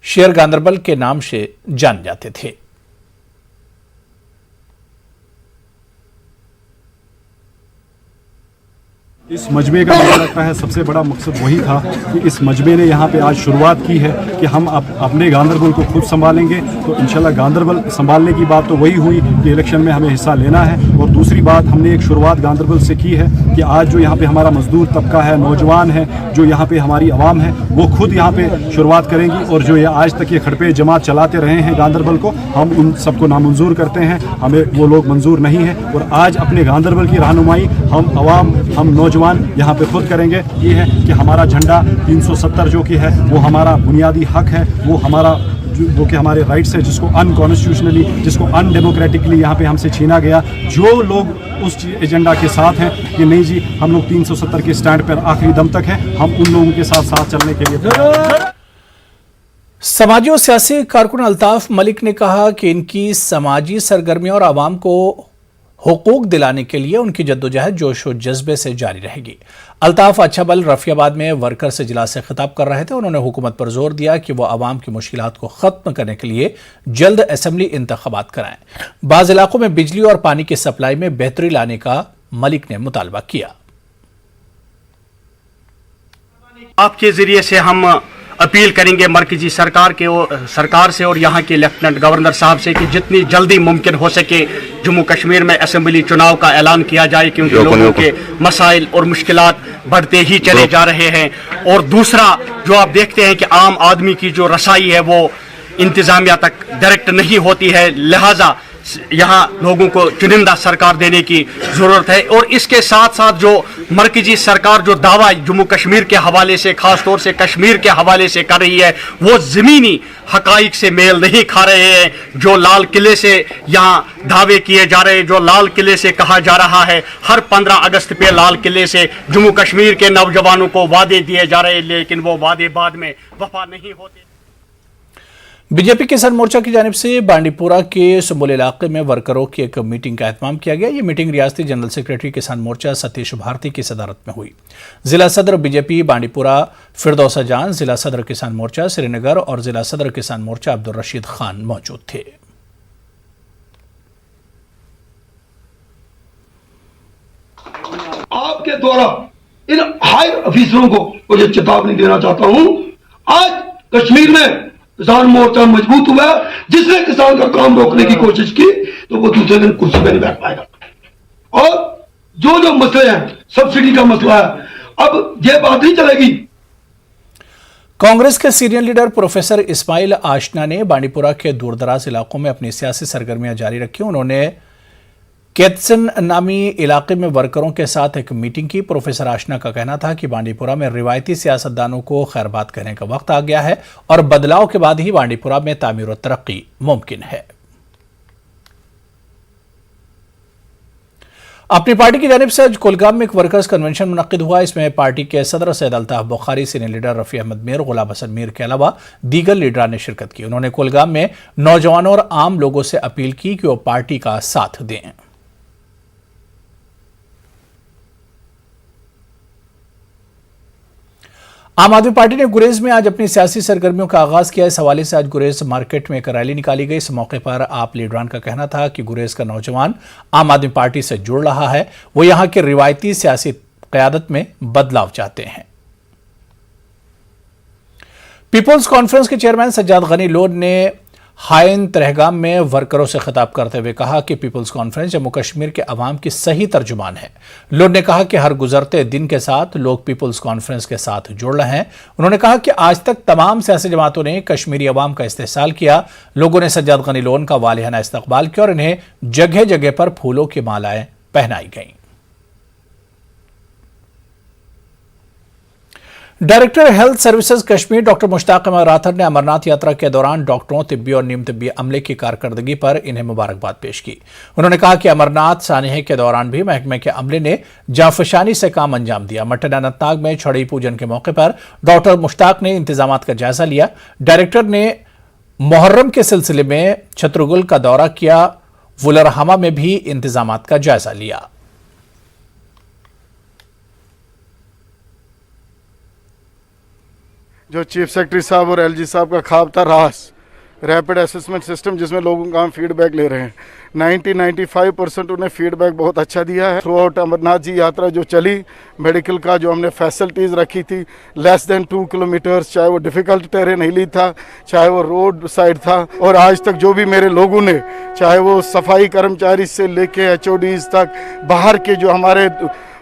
शेर गांदरबल के नाम से जाने जाते थे। इस मजमे का मुझे लगता है सबसे बड़ा मकसद वही था कि इस मजमे ने यहाँ पे आज शुरुआत की है कि हम अपने गांदरबल को खुद संभालेंगे। तो इंशाल्लाह गांदरबल संभालने की बात तो वही हुई कि इलेक्शन में हमें हिस्सा लेना है। और दूसरी बात, हमने एक शुरुआत गांदरबल से की है कि आज जो यहाँ पे हमारा मजदूर तबका है, नौजवान है, जो यहाँ पे हमारी आवाम है, वो खुद यहाँ पे शुरुआत करेंगी। और जो ये आज तक ये खड़पे जमात चलाते रहे हैं गांदरबल को, हम उन सबको नामंजूर करते हैं। हमें वो लोग मंजूर नहीं है। और आज अपने गांदरबल की रहनुमाई हम आवाम, हम नौजवान यहाँ पे खुद करेंगे। ये है कि हमारा झंडा 370 जो कि है वो हमारा बुनियादी हक है, वो हमारा वो कि हमारे राइट्स है, जिसको अनकॉन्स्टिट्यूशनली, जिसको अनडेमोक्रेटिकली यहाँ पे हमसे छीना गया। जो लोग उस एजेंडा के साथ हैं कि नहीं जी हम लोग 370 के स्टैंड पर आखिरी दम तक हैं, हम उन लोगों के साथ चलने के लिए। समाजी और सियासी कारकुन अल्ताफ मलिक ने कहा कि इनकी समाजी सरगर्मियों और आवाम को हुकूक दिलाने के लिए उनकी जद्दोजहद जोश और जज्बे से जारी रहेगी। अल्ताफ अच्छाबल रफियाबाद में वर्कर से इजलास से खिताब कर रहे थे। उन्होंने हुकूमत पर जोर दिया कि वो आवाम की मुश्किलात को खत्म करने के लिए जल्द असेंबली इंतखाबात कराएं। बाज़ इलाकों में बिजली और पानी की सप्लाई में बेहतरी लाने का मलिक ने मुतालबा किया। आपके जरिए से हम अपील करेंगे मरकजी सरकार से और यहाँ के लेफ्टिनेंट गवर्नर साहब से कि जितनी जल्दी मुमकिन हो सके जम्मू कश्मीर में असेंबली चुनाव का ऐलान किया जाए, क्योंकि लोगों के मसाइल और मुश्किलात बढ़ते ही चले जा रहे हैं। और दूसरा जो आप देखते हैं कि आम आदमी की जो रसाई है वो इंतजामिया तक डायरेक्ट नहीं होती है, लिहाजा यहाँ लोगों को चुनिंदा सरकार देने की ज़रूरत है। और इसके साथ साथ जो मरकजी सरकार जो दावा जम्मू कश्मीर के हवाले से, ख़ास तौर से कश्मीर के हवाले से कर रही है, वो ज़मीनी हकाइक से मेल नहीं खा रहे हैं। जो लाल किले से यहाँ दावे किए जा रहे हैं, जो लाल किले से कहा जा रहा है हर 15 अगस्त पे लाल किले से जम्मू कश्मीर के नौजवानों को वादे दिए जा रहे हैं, लेकिन वो वादे बाद में वफा नहीं होते। बीजेपी किसान मोर्चा की जानिब से बांडीपुरा के सुंबुल इलाके में वर्करों की एक मीटिंग का एहतमाम किया गया। ये मीटिंग रियासती जनरल सेक्रेटरी किसान मोर्चा सतीश भारती की सदारत में हुई। जिला सदर बीजेपी बांडीपुरा फिरदौसा जान, जिला सदर किसान मोर्चा श्रीनगर और जिला सदर किसान मोर्चा अब्दुल रशीद खान मौजूद थे। आपके द्वारा इन हाई अफिसरों को मुझे चेतावनी देना चाहता हूं, आज कश्मीर में किसान मोर्चा मजबूत हुआ। जिसने किसान का काम रोकने की कोशिश की तो वो दूसरे दिन कुर्सी पर नहीं बैठ पाएगा। और जो मसले हैं, सब्सिडी का मसला है, अब ये बात नहीं चलेगी। कांग्रेस के सीनियर लीडर प्रोफेसर इस्माइल आशना ने बांडीपुरा के दूरदराज इलाकों में अपनी सियासी सरगर्मियां जारी रखी। उन्होंने केतसन नामी इलाके में वर्करों के साथ एक मीटिंग की। प्रोफेसर आशना का कहना था कि बांडीपुरा में रिवायती सियासतदानों को खैरबात कहने का वक्त आ गया है और बदलाव के बाद ही बांडीपुरा में तामीर और तरक्की मुमकिन है। अपनी पार्टी की जानिब से आज कुलगाम में एक वर्कर्स कन्वेंशन मुनक्किद हुआ। इसमें पार्टी के सदर सैयद अल्ताफ बुखारी, सीनियर लीडर रफी अहमद मीर, गुलाम हसन मीर के अलावा दीगर लीडरान ने शिरकत की। उन्होंने कुलगाम में नौजवानों और आम लोगों से अपील की कि वो पार्टी का साथ दें। आम आदमी पार्टी ने गुरेज में आज अपनी सियासी सरगर्मियों का आगाज किया। इस हवाले से आज गुरेज मार्केट में एक रैली निकाली गई। इस मौके पर आप लीडरान का कहना था कि गुरेज का नौजवान आम आदमी पार्टी से जुड़ रहा है, वो यहां के रिवायती सियासी क़यादत में बदलाव चाहते हैं। पीपुल्स कॉन्फ्रेंस के चेयरमैन सज्जाद गनी लोन ने हाइन तरहगाम में वर्करों से खिताब करते हुए कहा कि पीपुल्स कॉन्फ्रेंस जम्मू कश्मीर के अवाम की सही तर्जुमान है। लोन ने कहा कि हर गुजरते दिन के साथ लोग पीपुल्स कॉन्फ्रेंस के साथ जुड़ रहे हैं। उन्होंने कहा कि आज तक तमाम सियासी जमातों ने कश्मीरी अवाम का इस्तेहसाल किया। लोगों ने सज्जाद गनी लोन का वालिहाना इस्तकबाल किया और इन्हें जगह जगह पर फूलों की मालाएं पहनाई गईं। Director health services Kashmir doctor Mushtaq Ahmad Rather ने अमरनाथ यात्रा के दौरान डॉक्टरों, तिब्बी और नीम तिब्बी अमले की कारकर्दगी पर इन्हें मुबारकबाद पेश की। उन्होंने कहा कि अमरनाथ सानिहे के दौरान भी महकमे के अमले ने जाफशानी से काम अंजाम दिया। मट्टन अनंतनाग में छड़ी पूजन के मौके पर डॉक्टर मुश्ताक ने इंतजामात का जायजा लिया। डायरेक्टर ने मुहर्रम के सिलसिले में छत्रगुल का दौरा किया। वुलरहमा में भी इंतजामात का जायजा लिया। जो चीफ सेक्रेटरी साहब और एलजी साहब का ख्वाब था रास रैपिड असेसमेंट सिस्टम, जिसमें लोगों का हम फीडबैक ले रहे हैं, 90-95% उन्हें फीडबैक बहुत अच्छा दिया है। थ्रू आउट अमरनाथ जी यात्रा जो चली, मेडिकल का जो हमने फैसिलिटीज़ रखी थी, लेस देन 2 किलोमीटर्स, चाहे वो डिफ़िकल्ट टेरेन हिली था, चाहे वो रोड साइड था, और आज तक जो भी मेरे लोगों ने, चाहे वो सफाई कर्मचारी से लेके HODs तक, बाहर के जो हमारे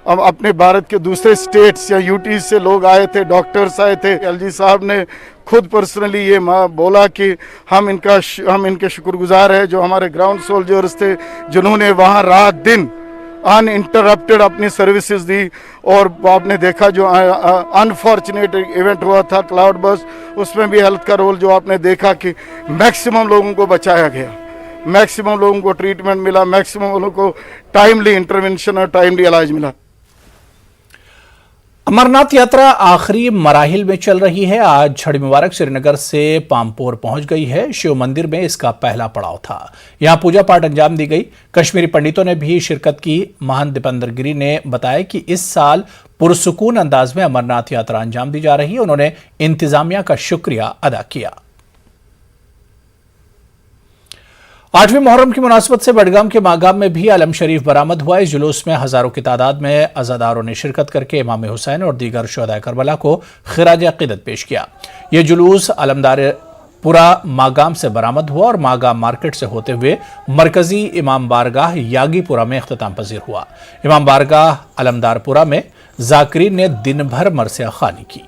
अपने भारत के दूसरे स्टेट्स या यूटीज से लोग आए थे, डॉक्टर्स आए थे, एलजी साहब ने खुद पर्सनली ये बोला कि हम इनके शुक्रगुजार हैं, जो हमारे ग्राउंड सोल्जर्स थे जिन्होंने वहाँ रात दिन अनइंटरप्टेड अपनी सर्विसेज दी। और आपने देखा जो अनफॉर्चुनेट इवेंट हुआ था क्लाउड बस्ट, उसमें भी हेल्थ का रोल जो आपने देखा कि मैक्सिमम लोगों को बचाया गया, मैक्सिमम लोगों को ट्रीटमेंट मिला, मैक्सिमम लोगों को टाइमली इंटरवेंशन और टाइमली इलाज मिला। अमरनाथ यात्रा आखिरी मराहिल में चल रही है। आज छड़ी मुबारक श्रीनगर से पामपोर पहुंच गई है। शिव मंदिर में इसका पहला पड़ाव था। यहां पूजा पाठ अंजाम दी गई। कश्मीरी पंडितों ने भी शिरकत की। महंत दीपेंद्र गिरी ने बताया कि इस साल पुरसुकून अंदाज में अमरनाथ यात्रा अंजाम दी जा रही है। उन्होंने इंतजामिया का शुक्रिया अदा किया। 8वीं मुहर्रम की मुनासबत से बडगाम के मागाम में भी अलम शरीफ बरामद हुआ। इस जुलूस में हजारों की तादाद में अज़ादारों ने शिरकत करके इमाम हुसैन और दीगर शुहदाए करबला को खिराज अक़ीदत पेश किया। यह जुलूस अलमदारपुरा मागाम से बरामद हुआ और मागाम मार्केट से होते हुए मरकजी इमाम बारगाह यागीपुरा में इख्तिताम पजीर हुआ। इमाम बारगाह अलमदारपुरा में जाकिरीन ने दिन भर मरसिया खानी की।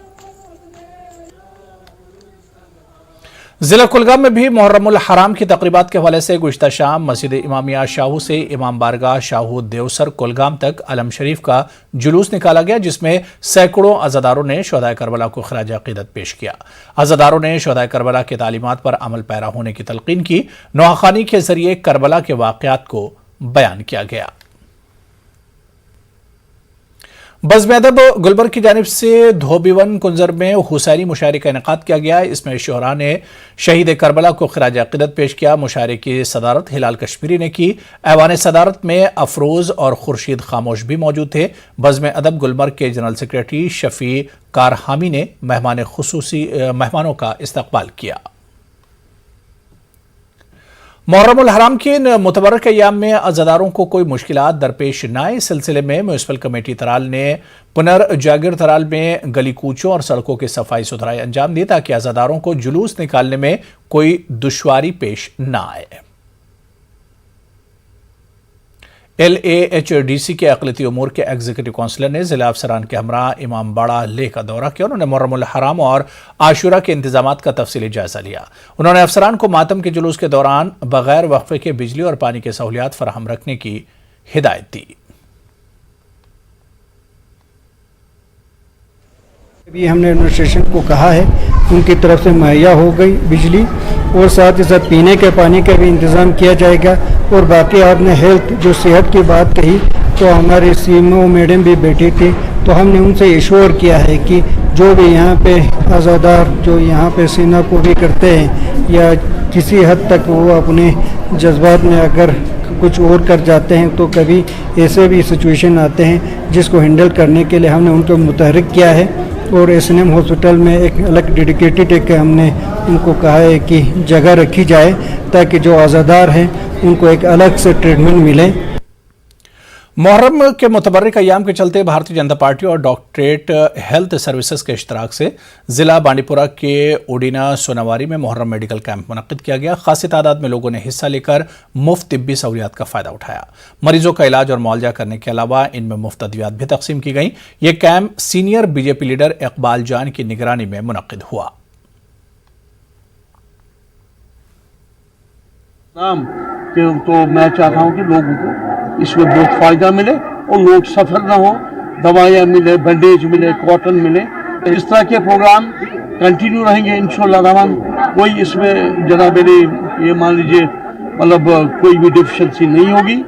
जिला कुलगाम में भी मुहर्रमुल हराम की तकरीबात के हवाले से गुज़िश्ता शाम मस्जिद इमामिया शाहू से इमाम बारगाह शाहू देवसर कुलगाम तक अलम शरीफ का जुलूस निकाला गया, जिसमें सैकड़ों अज़ादारों ने शहदाए करबला को खराज अक़ीदत पेश किया। अज़ादारों ने शहदाए करबला की तालीमात पर अमल पैरा होने की तलकीन की। नौखानी के जरिए करबला के वाक़यात को बयान किया गया। बज़्म अदब गुलबर्ग की जानिब से धोबीवन कुंजर में हुसैनी मुशायरे का इनेकाद किया गया। इसमें शुहरा ने शहीद करबला को खराज अक़ीदत पेश किया। मुशायरे की सदारत हिलाल कश्मीरी ने की। ऐवान सदारत में अफरोज़ और खुर्शीद खामोश भी मौजूद थे। बज़्म अदब गुलबर्ग के जनरल सेक्रेटरी शफी कारहामी ने मेहमानों का इस्तकबाल किया। मुहर्रमुल हराम के मुतबर्रक अय्याम में अज़ादारों को कोई मुश्किलात दरपेश न आए, इस सिलसिले में म्यूनिसिपल कमेटी तराल ने पुनर्जागिर तराल में गली कूचों और सड़कों की सफाई सुथराई अंजाम दी, ताकि अज़ादारों को जुलूस निकालने में कोई दुश्वारी पेश न आए। LAHDC के अक़लियती उमूर के एग्जीक्यूटिव काउंसलर ने जिला अफसरान के हमरा इमाम बाड़ा लेह का दौरा किया। उन्होंने मुहर्रमुल हराम और आशूरा के इंतजामात का तफसीली जायजा लिया। उन्होंने अफसरान को मातम के जुलूस के दौरान बगैर वक्फे के बिजली और पानी की सहूलियात फराहम रखने की हिदायत दी। अभी हमने एडमिनिस्ट्रेशन को कहा है, उनकी तरफ से मुहैया हो गई बिजली और साथ ही साथ पीने के पानी का भी इंतज़ाम किया जाएगा। और बाकी आपने हेल्थ जो सेहत की बात कही, तो हमारे CMO मैडम भी बैठी थी, तो हमने उनसे इश्योर किया है कि जो भी यहाँ पे आज़ादार जो यहाँ पे सीना को भी करते हैं या किसी हद तक वो अपने जज्बात में अगर कुछ और कर जाते हैं, तो कभी ऐसे भी सिचुएशन आते हैं जिसको हैंडल करने के लिए हमने उनको मुतहरिक किया है। और SNM हॉस्पिटल में एक अलग डेडिकेटेड एक हमने उनको कहा है कि जगह रखी जाए, ताकि जो आज़ादार हैं उनको एक अलग से ट्रीटमेंट मिले। मुहर्रम के मुतबर्रिक अय्याम के चलते भारतीय जनता पार्टी और डॉक्टरेट हेल्थ सर्विसेज के इश्तराक से जिला बांडीपुरा के उडीना सोनावारी में मुहर्रम मेडिकल कैंप मुनक्किद किया गया। खासी तादाद में लोगों ने हिस्सा लेकर मुफ्त तिब्बी सहूलियात का फ़ायदा उठाया। मरीजों का इलाज और मुआवजा करने के अलावा इनमें मुफ्त अद्वियात भी तकसीम की गई। ये camp senior BJP leader Iqbal जान की निगरानी में मुनक्किद हुआ। तो मैं चाहता हूँ कि लोगों को इसमें बहुत फ़ायदा मिले और लोग सफ़र ना हो, दवाइयाँ मिले, बैंडेज मिले, कॉटन मिले। इस तरह के प्रोग्राम कंटिन्यू रहेंगे इंशाअल्लाह रहमान। कोई इसमें ज़रा मेरी ये मान लीजिए मतलब कोई भी डिफिशेंसी नहीं होगी।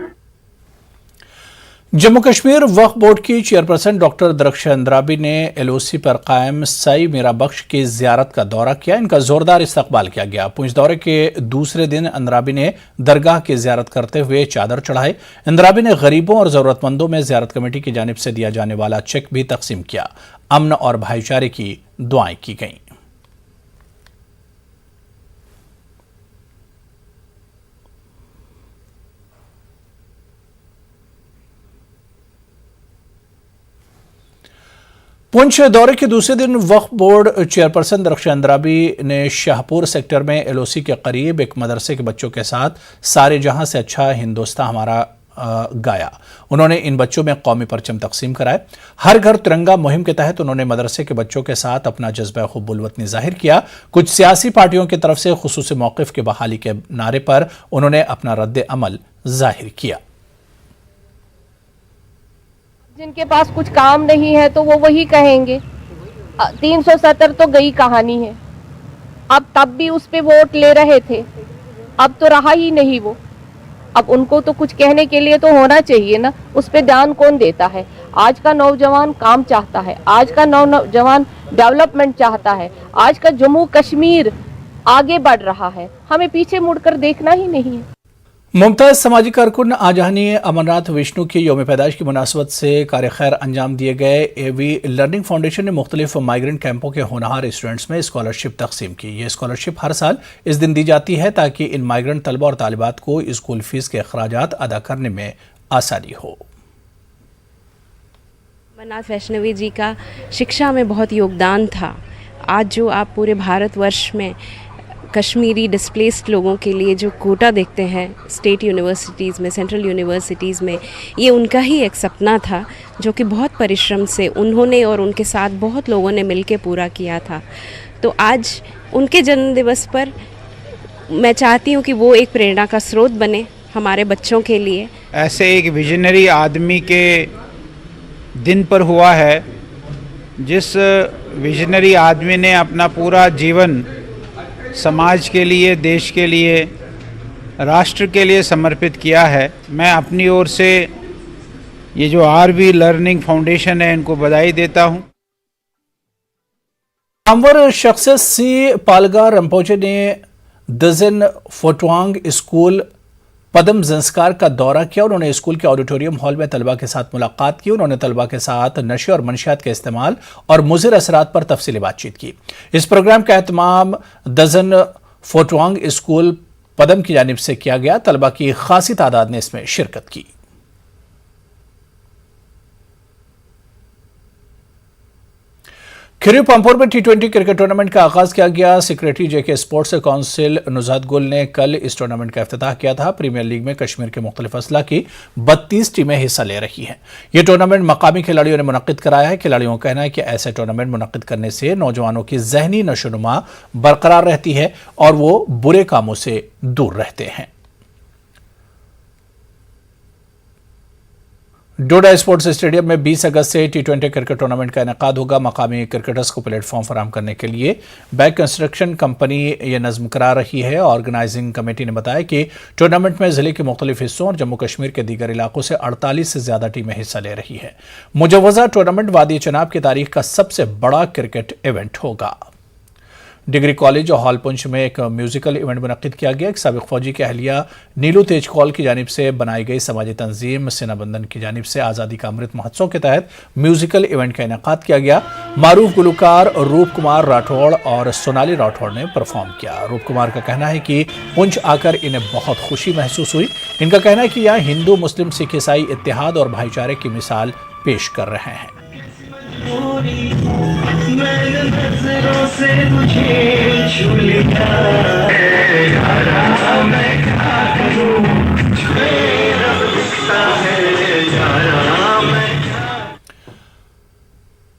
जम्मू कश्मीर वक्फ बोर्ड की चेयरपर्सन डॉक्टर दरख्श अंद्राबी ने LOC पर कायम साई मीरा बख्श की जियारत का दौरा किया। इनका जोरदार इस्तकबाल किया गया। पुंछ दौरे के दूसरे दिन अंद्राबी ने दरगाह की जियारत करते हुए चादर चढ़ाई। अंद्राबी ने गरीबों और जरूरतमंदों में जियारत कमेटी की जानिब से दिया जाने वाला चेक भी तकसीम किया। अमन और भाईचारे की दुआएं की गईं। पुंछ दौरे के दूसरे दिन वक्फ बोर्ड चेयरपर्सन दरख्श अंद्राबी ने शाहपुर सेक्टर में LOC के करीब एक मदरसे के बच्चों के साथ सारे जहां से अच्छा हिंदुस्तान हमारा गाया। उन्होंने इन बच्चों में कौमी परचम तकसीम कराए। हर घर तिरंगा मुहिम के तहत उन्होंने मदरसे के बच्चों के साथ अपना जज्बा हुब्बुल वतनी जाहिर किया। कुछ सियासी पार्टियों की तरफ से खुसूसी मौक़िफ़ की बहाली के नारे पर उन्होंने अपना रद्द अमल जाहिर किया। जिनके पास कुछ काम नहीं है तो वो वही कहेंगे। 370 तो गई कहानी है। अब तब भी उस पे वोट ले रहे थे, अब तो रहा ही नहीं वो। अब उनको तो कुछ कहने के लिए तो होना चाहिए ना, उस पे ध्यान कौन देता है। आज का नौजवान काम चाहता है, आज का नौजवान डेवलपमेंट चाहता है, आज का जम्मू कश्मीर आगे बढ़ रहा है। हमें पीछे मुड़कर देखना ही नहीं है। मुमताज़ समाजी कारकुन आजहानी अमरनाथ विष्णु की यौम पैदाइश की मुनासबत से कार्य खैर अंजाम दिए गए। AV लर्निंग फाउंडेशन ने मुख्तलिफ माइग्रेंट कैंपों के होनहार स्टूडेंट्स में स्कॉलरशिप तकसीम की। ये स्कॉलरशिप हर साल इस दिन दी जाती है ताकि इन माइग्रेंट तलबा और तालिबात को स्कूल फीस के अखराजात अदा करने में आसानी हो। अमरनाथ वैष्णवी जी का शिक्षा में बहुत योगदान था। आज जो आप पूरे भारतवर्ष में कश्मीरी डिस्प्लेस्ड लोगों के लिए जो कोटा देखते हैं स्टेट यूनिवर्सिटीज़ में, सेंट्रल यूनिवर्सिटीज़ में, ये उनका ही एक सपना था जो कि बहुत परिश्रम से उन्होंने और उनके साथ बहुत लोगों ने मिलकर पूरा किया था। तो आज उनके जन्म दिवस पर मैं चाहती हूँ कि वो एक प्रेरणा का स्रोत बने हमारे बच्चों के लिए। ऐसे एक विजनरी आदमी के दिन पर हुआ है, जिस विजनरी आदमी ने अपना पूरा जीवन समाज के लिए, देश के लिए, राष्ट्र के लिए समर्पित किया है। मैं अपनी ओर से ये जो आरवी लर्निंग फाउंडेशन है, इनको बधाई देता हूँ। नामवर शख्सियत सी पालगा रंपोचे ने दजिन फोटवांग स्कूल पदम संस्कार का दौरा किया। उन्होंने स्कूल के ऑडिटोरियम हॉल में तलबा के साथ मुलाकात की। उन्होंने तलबा के साथ नशे और मंशियात के इस्तेमाल और मुज़िर असरात पर तफसीली बातचीत की। इस प्रोग्राम का एहतमाम दजन फोटवांग स्कूल पदम की जानिब से किया गया। तलबा की खासी तादाद ने इसमें शिरकत की। खिरी पंपोर में T20 क्रिकेट टूर्नामेंट का आगाज किया गया। सेक्रेटरी जेके स्पोर्ट्स काउंसिल नुज़ात गुल ने कल इस टूर्नामेंट का इफ्तिताह किया था। प्रीमियर लीग में कश्मीर के मुख्तलिफ अजला की 32 टीमें हिस्सा ले रही हैं। यह टूर्नामेंट मकामी खिलाड़ियों ने मुनक्किद कराया है। खिलाड़ियों का कहना है कि ऐसे टूर्नामेंट मुनक्किद करने से नौजवानों की जहनी नशोनुमा बरकरार रहती है और वो बुरे कामों से दूर रहते हैं। डोडा स्पोर्ट्स स्टेडियम में 20 अगस्त से T20 क्रिकेट टूर्नामेंट का इनेकाद होगा। मकामी क्रिकेटर्स को प्लेटफॉर्म फराहम करने के लिए बैक कंस्ट्रक्शन कंपनी ये नज़्म करा रही है। ऑर्गेनाइजिंग कमेटी ने बताया कि टूर्नामेंट में जिले के मुख्तलिफ हिस्सों और जम्मू कश्मीर के दीगर इलाकों से 48 से ज्यादा टीमें हिस्सा ले रही है। मुजव्वज़ा टूर्नामेंट वादी चनाब की तारीख का सबसे बड़ा क्रिकेट इवेंट होगा। डिग्री कॉलेज और हॉल पुंछ में एक म्यूजिकल इवेंट मुनक्किद किया गया। एक साबिक फौजी की अहलिया नीलू तेज कौल की जानिब से बनाई गई समाजी तंजीम सेना बंधन की जानिब से आज़ादी का अमृत महोत्सव के तहत म्यूजिकल इवेंट का इनेकाद किया गया। मारूफ गुलकार रूप कुमार राठौड़ और सोनाली राठौड़ ने परफॉर्म किया। रूप कुमार का कहना है कि पुंछ आकर इन्हें बहुत खुशी महसूस हुई। इनका कहना है कि यहाँ हिंदू मुस्लिम सिख ईसाई इत्तेहाद और भाईचारे की मिसाल पेश कर रहे हैं।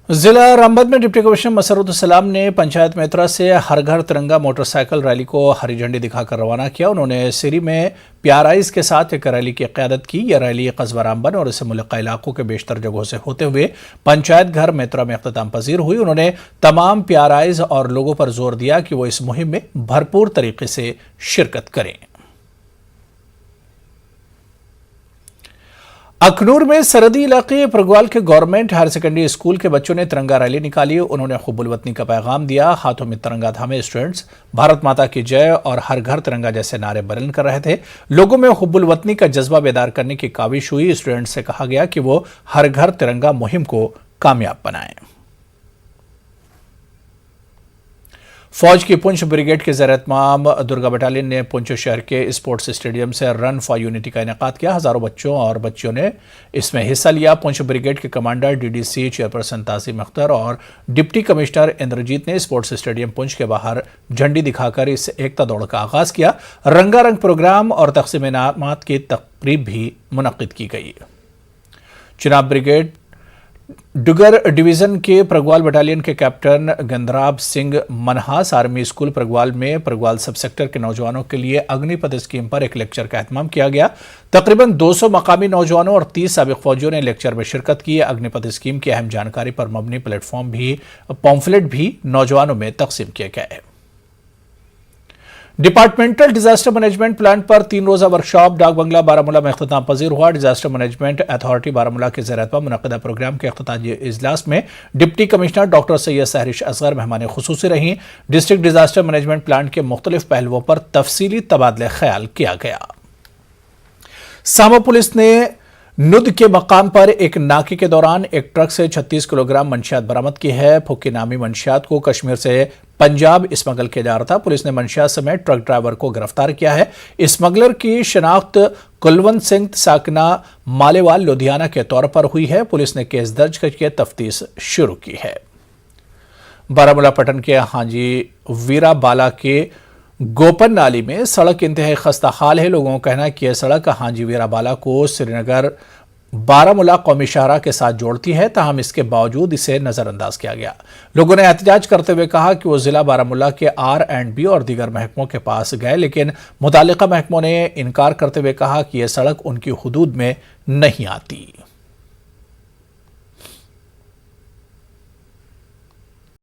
जिला रामबद में डिप्टी कमिश्नर मसरूद सलाम ने पंचायत मेत्रा से हर घर तिरंगा मोटरसाइकिल रैली को हरी झंडी दिखाकर रवाना किया। उन्होंने सिरी में प्याराइज के साथ एक रैली की क़यादत की। यह रैली कस्बा रामबन और इससे मुल्का इलाकों के बेशतर जगहों से होते हुए पंचायत घर मेत्रा में इख्तिताम पजीर हुई। उन्होंने तमाम प्याराइज और लोगों पर जोर दिया कि वो इस मुहिम में भरपूर तरीके से शिरकत करें। अखनूर में सरहदी इलाके प्रगवाल के गवर्नमेंट हायर सेकेंडरी स्कूल के बच्चों ने तिरंगा रैली निकाली। उन्होंने हुब्बुल वतनी का पैगाम दिया। हाथों में तिरंगा थामे स्टूडेंट्स भारत माता की जय और हर घर तिरंगा जैसे नारे बुलंद कर रहे थे। लोगों में हुब्बुल वतनी का जज्बा बेदार करने की काविश हुई। स्टूडेंट्स से कहा गया कि वो हर घर तिरंगा मुहिम को कामयाब बनाएं। फौज की पुंछ ब्रिगेड के ज़ेर-ए-एहतमाम दुर्गा बटालियन ने पुंछ शहर के स्पोर्ट्स स्टेडियम से रन फॉर यूनिटी का इनेकाद किया। हजारों बच्चों और बच्चियों ने इसमें हिस्सा लिया। पुंछ ब्रिगेड के कमांडर डीडीसी चेयरपर्सन तासीम अख्तर और डिप्टी कमिश्नर इंद्रजीत ने स्पोर्ट्स स्टेडियम पुंछ के बाहर झंडी दिखाकर इस एकता दौड़ का आगाज किया। रंगारंग प्रोग्राम और तकसीम इनामात की तकरीब भी मुनक्किद की गई। चिनाब ब्रिगेड डुगर डिवीजन के प्रगवाल बटालियन के captain Gandrab Singh Manhas army school Pragwal में प्रगवाल सब सेक्टर के नौजवानों के लिए अग्निपथ स्कीम पर एक लेक्चर का एहतमाम किया गया। तकरीबन 200 मकामी नौजवानों और 30 साबिक फौजियों ने लेक्चर में शिरकत की। अग्निपथ स्कीम की अहम जानकारी पर मबनी पॉम्फलेट भी नौजवानों में तकसीम किए गए। डिपार्टमेंटल डिजास्टर मैनेजमेंट प्लान पर 3 रोजा वर्कशॉप डाक बंगला बारामूला में इख्तिताम पजीर हुआ। डिजास्टर मैनेजमेंट अथॉरिटी बारामूला के ज़ेर-ए-एहतमाम मुनक़्क़िदा प्रोग्राम के इख्तितामी इजलास में deputy commissioner doctor Syed Sehrish Asghar मेहमान खुसूसी रहीं। डिस्ट्रिक्ट डिजास्टर मैनेजमेंट प्लान के मुख्तलिफ पहलुओं पर तफसीली तबादला ख्याल किया गया। सामा पुलिस ने नुद के मकाम पर एक नाके के दौरान एक ट्रक से 36 किलोग्राम मंशियात बरामद की है। फुक्की नामी मंशियात को कश्मीर से पंजाब स्मगल किया जा रहा था। पुलिस ने मंशियात समेत ट्रक ड्राइवर को गिरफ्तार किया है। स्मगलर की शनाख्त कुलवंत सिंह साकना मालेवाल लुधियाना के तौर पर हुई है। पुलिस ने केस दर्ज करके तफ्तीश शुरू की है। बारामूला पटन के हाजी वीरा बाला के गोपन नाली में सड़क इंतहाई खस्ता हाल है। लोगों का कहना है कि यह सड़क हाजी वीरा बाला को श्रीनगर बारामूला कौमी शाहराह के साथ जोड़ती है, ताहम इसके बावजूद इसे नजरअंदाज किया गया। लोगों ने एहतजाज करते हुए कहा कि वो जिला बारामूला के R&B और दीगर महकमों के पास गए, लेकिन मुतालिका महकमों ने इनकार करते हुए कहा कि यह सड़क उनकी हुदूद में नहीं आती।